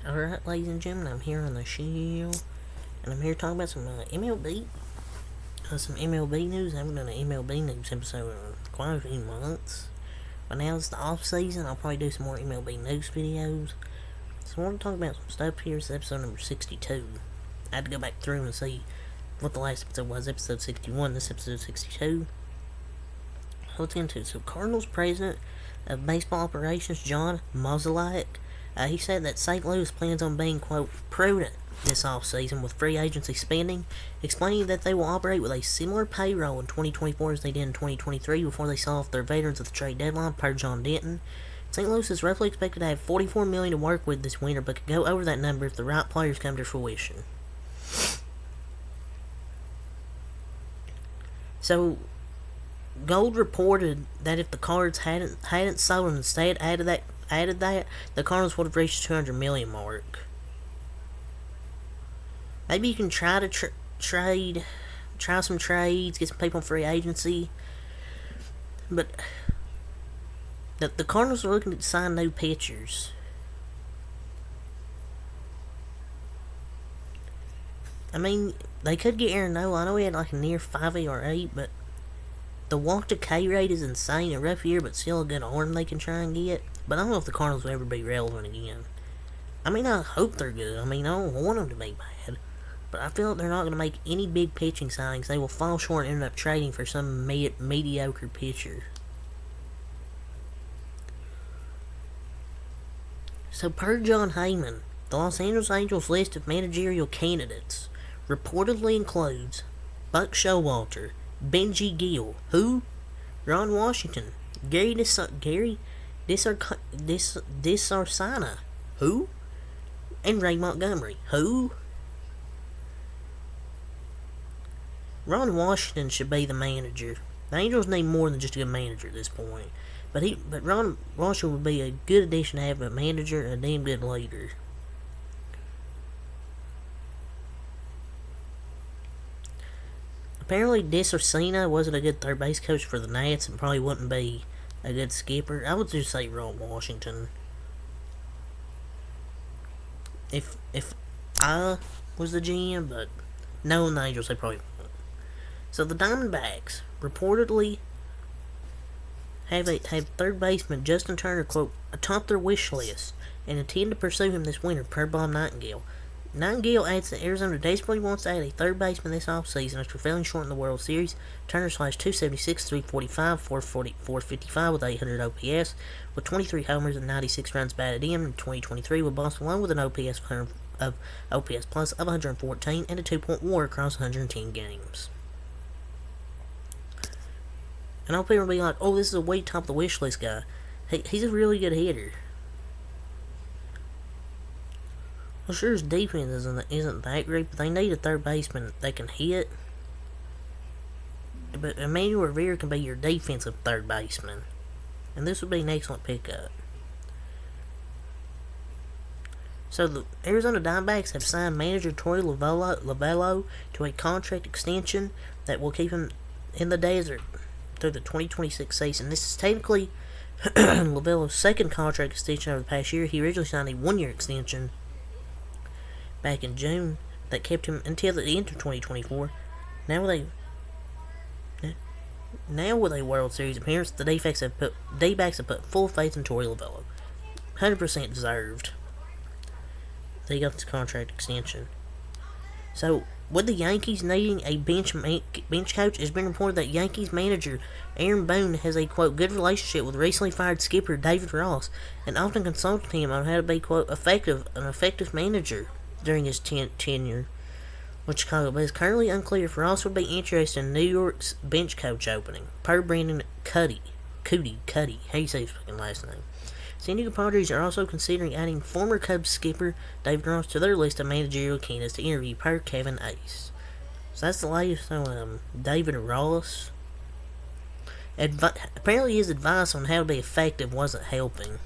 Alright, ladies and gentlemen, I'm here on the show, and I'm here talking about some MLB. Some MLB news. I haven't done an MLB news episode in quite a few months. But now it's the off season, I'll probably do some more MLB news videos. So I want to talk about some stuff here. It's episode number 62. I had to go back through and see what the last episode was. Episode 61, this episode 62. Let's get into it. So Cardinals president of baseball operations, John Mozeliak, he said that St. Louis plans on being, quote, prudent this offseason with free agency spending, explaining that they will operate with a similar payroll in 2024 as they did in 2023 before they sell off their veterans at the trade deadline, per John Denton. St. Louis is roughly expected to have $44 million to work with this winter, but could go over that number if the right players come to fruition. So, Gold reported that if the Cards hadn't sold and instead added that, the Cardinals would have reached the $200 million mark. Maybe you can try to try some trades, get some people on free agency, but the Cardinals are looking to sign new pitchers. I mean, they could get Aaron Nola. I know he had like a near 5 ERA, but the walk to K rate is insane. A rough year, but still a good arm they can try and get. But I don't know if the Cardinals will ever be relevant again. I mean, I hope they're good. I mean, I don't want them to be bad. But I feel like they're not going to make any big pitching signings. They will fall short and end up trading for some mediocre pitcher. So, per John Heyman, the Los Angeles Angels list of managerial candidates reportedly includes Buck Showalter, Benji Gill, who? Ron Washington, Gary Disarsana, who? And Ray Montgomery, who? Ron Washington should be the manager. The Angels need more than just a good manager at this point. But Ron Washington would be a good addition to have a manager and a damn good leader. Apparently, Disarsana wasn't a good third base coach for the Nats and probably wouldn't be a good skipper. I would just say Ron Washington. If I was the GM, but knowing the Angels, they probably won't. So the Diamondbacks reportedly have third baseman Justin Turner, quote, atop their wish list and intend to pursue him this winter, per Bob Nightingale. Nightingale adds that Arizona desperately wants to add a third baseman this offseason after falling short in the World Series. Turner slashed .276, .345, .455 with 800 OPS, with 23 homers and 96 runs batted in 2023, with Boston alone with an OPS plus of 114 and a 2-point WAR across 110 games. And all people will be like, oh, this is a way top of the wish list guy. He's a really good hitter. Well, sure, his defense isn't that great, but they need a third baseman that can hit. But Emmanuel Rivera can be your defensive third baseman. And this would be an excellent pickup. So the Arizona Diamondbacks have signed manager Torey Lovullo to a contract extension that will keep him in the desert through the 2026 season. This is technically Lovullo's second contract extension over the past year. He originally signed a 1-year extension back in June that kept him until the end of 2024. Now with a World Series appearance, the D-backs have put full faith in Torey Lovullo. 100% deserved. They got this contract extension. So, with the Yankees needing a bench coach, it's been reported that Yankees manager Aaron Boone has a, quote, good relationship with recently fired skipper David Ross, and often consulted him on how to be, quote, an effective manager during his tenure with Chicago. But it's currently unclear if Ross would be interested in New York's bench coach opening, per Brandon Cuddy. How do you say his fucking last name? San Diego Padres are also considering adding former Cubs skipper David Ross to their list of managerial candidates to interview, per Kevin Ace. So that's the latest on David Ross. Apparently his advice on how to be effective wasn't helping.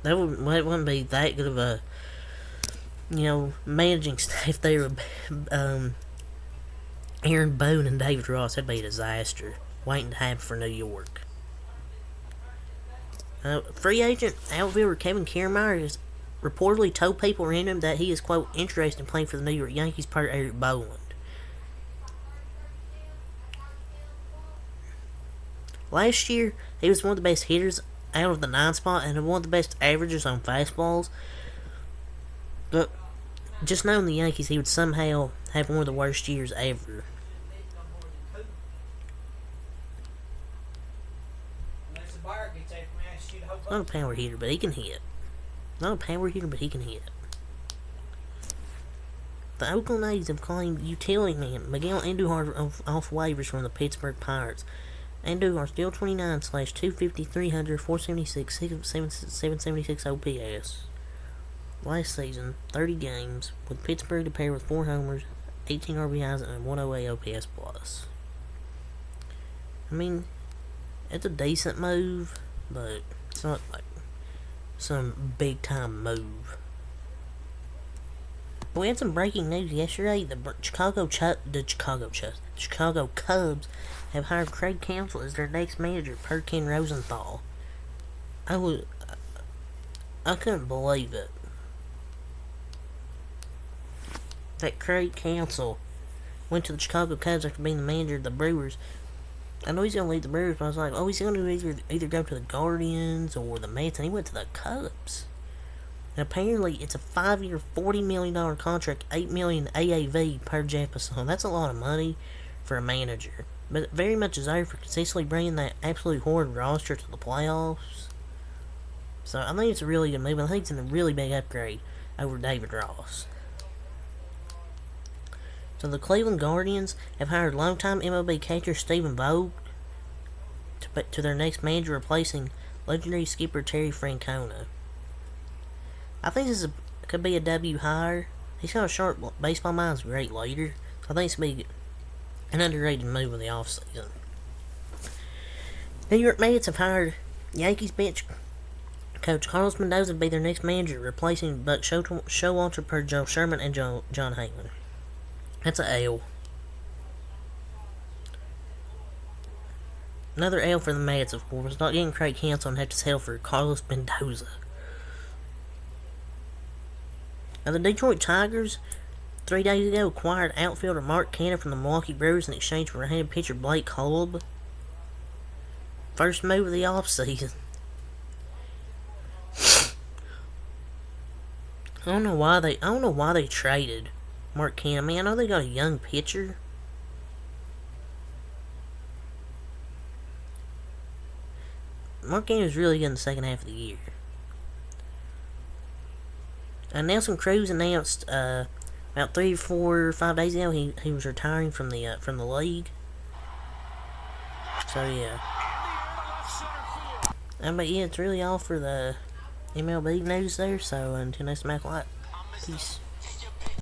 That wouldn't be that good of a, managing staff there with Aaron Boone and David Ross. That'd be a disaster. waiting to happen for New York. Free agent outfielder Kevin Kiermaier has reportedly told people around him that he is, quote, interested in playing for the New York Yankees, per Eric Boland. Last year, he was one of the best hitters out of the 9 spot and one of the best averages on fastballs. But just knowing the Yankees, he would somehow have one of the worst years ever. Not a power hitter, but he can hit. Not a power hitter, but he can hit. The Oakland A's have claimed utility man Miguel Andujar off waivers from the Pittsburgh Pirates. Andujar still 29/250, 300, 476, 776 OPS. Last season, 30 games, with Pittsburgh to pair with 4 homers, 18 RBIs, and 108 OPS plus. I mean, it's a decent move, but it's not like some big time move. We had some breaking news yesterday. The Chicago Cubs have hired Craig Counsell as their next manager, per Ken Rosenthal. I couldn't believe it. That Craig Counsell went to the Chicago Cubs after being the manager of the Brewers. I know he's going to leave the Brewers, but I was like, oh, he's going to either go to the Guardians or the Mets, and he went to the Cubs. And apparently, it's a 5-year, $40 million contract, $8 million AAV per Jeff Passan. That's a lot of money for a manager, but very much deserved for consistently bringing that absolute horrid roster to the playoffs. So I think it's a really good move. I think it's a really big upgrade over David Ross. So the Cleveland Guardians have hired longtime MLB catcher Stephen Vogt to their next manager, replacing legendary skipper Terry Francona. I think this could be a W hire. He's got a sharp baseball mind, he's a great leader. So I think it's going to be an underrated move in the offseason. New York Mets have hired Yankees bench coach Carlos Mendoza to be their next manager, replacing Buck Showalter per Joe Sherman and John Heyman. That's an L. Another L for the Mets, of course. Not getting Craig Counsell and have to settle for Carlos Mendoza. Now, the Detroit Tigers, 3 days ago, acquired outfielder Mark Canha from the Milwaukee Brewers in exchange for right-handed pitcher Blake Kolb. First move of the offseason. I don't know why they traded Mark Canha. I mean, I know they got a young pitcher. Mark Canha was really good in the second half of the year. Nelson Cruz announced about 3, 4, 5 days ago he was retiring from the league. So yeah. But yeah, it's really all for the MLB news there. So until next time, Peace.